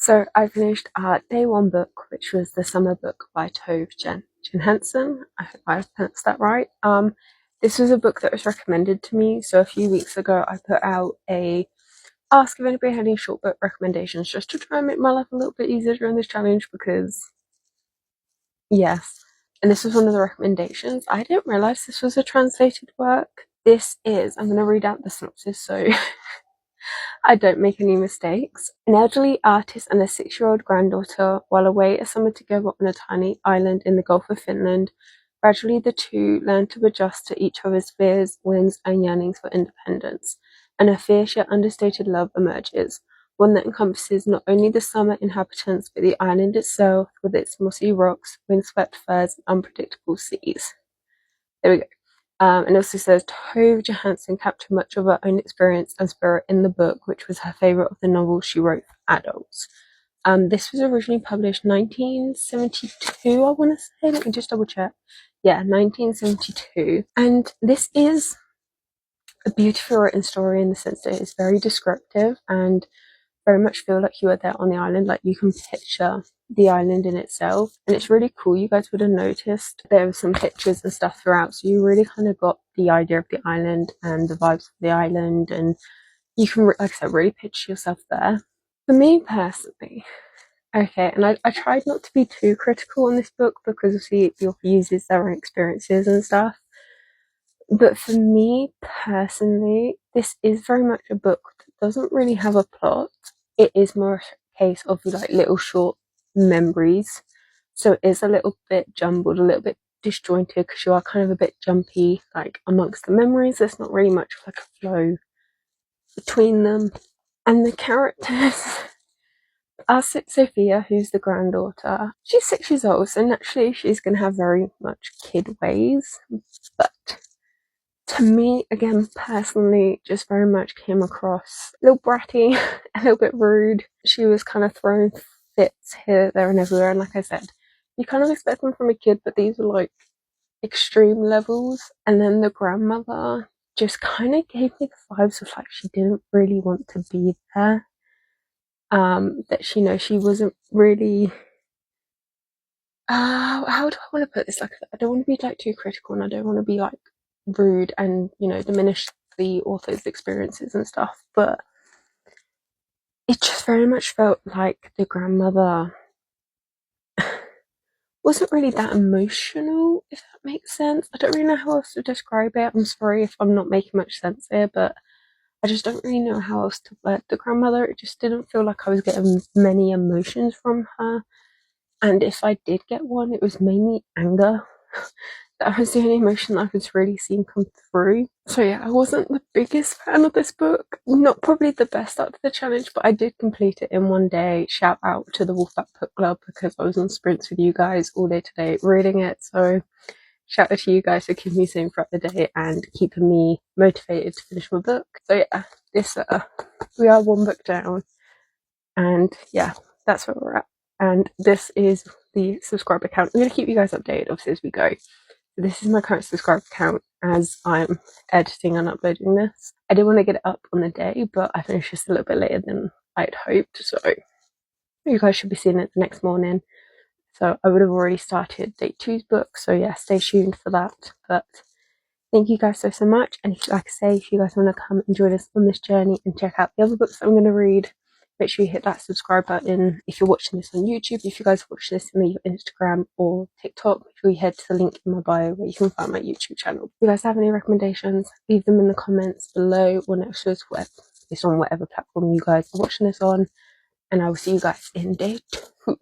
So I finished day one book, which was the summer book by 𝖜𝖊𝖑𝖈𝖔𝖒𝖊. I hope I pronounced that right. This was a book that was recommended to me. So a few weeks ago, I put out a ask if anybody had any short book recommendations, just to try and make my life a little bit easier during this challenge. Because yes, and this was one of the recommendations. I didn't realize this was a translated work. This is. I'm going to read out the synopsis so I don't make any mistakes. An elderly artist and a 6-year-old granddaughter, while away a summer together on a tiny island in the Gulf of Finland, gradually the two learn to adjust to each other's fears, whims, and yearnings for independence, and a fierce yet understated love emerges, one that encompasses not only the summer inhabitants but the island itself, with its mossy rocks, windswept firs, and unpredictable seas. There we go. And also says 𝖜𝖊𝖑𝖈𝖔𝖒𝖊 Johansen captured much of her own experience and spirit in the book, which was her favourite of the novels she wrote for adults. This was originally published 1972, I want to say. Let me just double check. Yeah, 1972. And this is a beautifully written story in the sense that it is very descriptive and very much feel like you are there on the island. Like you can picture the island in itself, and it's really cool. You guys would have noticed there were some pictures and stuff throughout, so you really kind of got the idea of the island and the vibes of the island, and you can, like I said, really picture yourself there. For me personally, okay, and I tried not to be too critical on this book because obviously the author uses their own experiences and stuff, but for me personally, this is very much a book that doesn't really have a plot. It is more a case of like little short memories. So it is a little bit jumbled, a little bit disjointed because you are kind of a bit jumpy like amongst the memories. There's not really much of like a flow between them. And the characters are Sophia, who's the granddaughter. She's 6 years old, so naturally she's going to have very much kid ways. But to me, again, personally, just very much came across a little bratty, a little bit rude. She was kind of throwing fits here, there, and everywhere. And like I said, you kind of expect them from a kid, but these are like extreme levels. And then the grandmother just kind of gave me the vibes of like she didn't really want to be there. That she wasn't really. How do I want to put this? Like, I don't want to be like too critical, and I don't want to be like rude and diminish the author's experiences and stuff, but it just very much felt like the grandmother wasn't really that emotional, if that makes sense. I don't really know how else to describe it. I'm sorry if I'm not making much sense here, but I just don't really know how else to word the grandmother. It just didn't feel like I was getting many emotions from her, and if I did get one, it was mainly anger. That was the only emotion that I was really seeing come through. So yeah, I wasn't the biggest fan of this book. Not probably the best out of the challenge, but I did complete it in one day. Shout out to the 𝖜𝖊𝖑𝖈𝖔𝖒𝖊 because I was on sprints with you guys all day today reading it. So shout out to you guys for keeping me sane throughout the day and keeping me motivated to finish my book. So yeah, we are one book down, and yeah, that's where we're at. And this is the subscriber count. I'm going to keep you guys updated obviously as we go. This is my current subscriber count as I'm editing and uploading this. I did want to get it up on the day, but I finished just a little bit later than I'd hoped, so you guys should be seeing it the next morning. So I would have already started day 2's book, so yeah, stay tuned for that. But thank you guys so much, and like I say, if you guys want to come and join us on this journey and check out the other books I'm going to read, make sure you hit that subscribe button. If you're watching this on YouTube, if you guys watch this on either Instagram or TikTok, make sure you head to the link in my bio where you can find my YouTube channel. If you guys have any recommendations, leave them in the comments below or next to us, it's on whatever platform you guys are watching this on. And I will see you guys in day 2.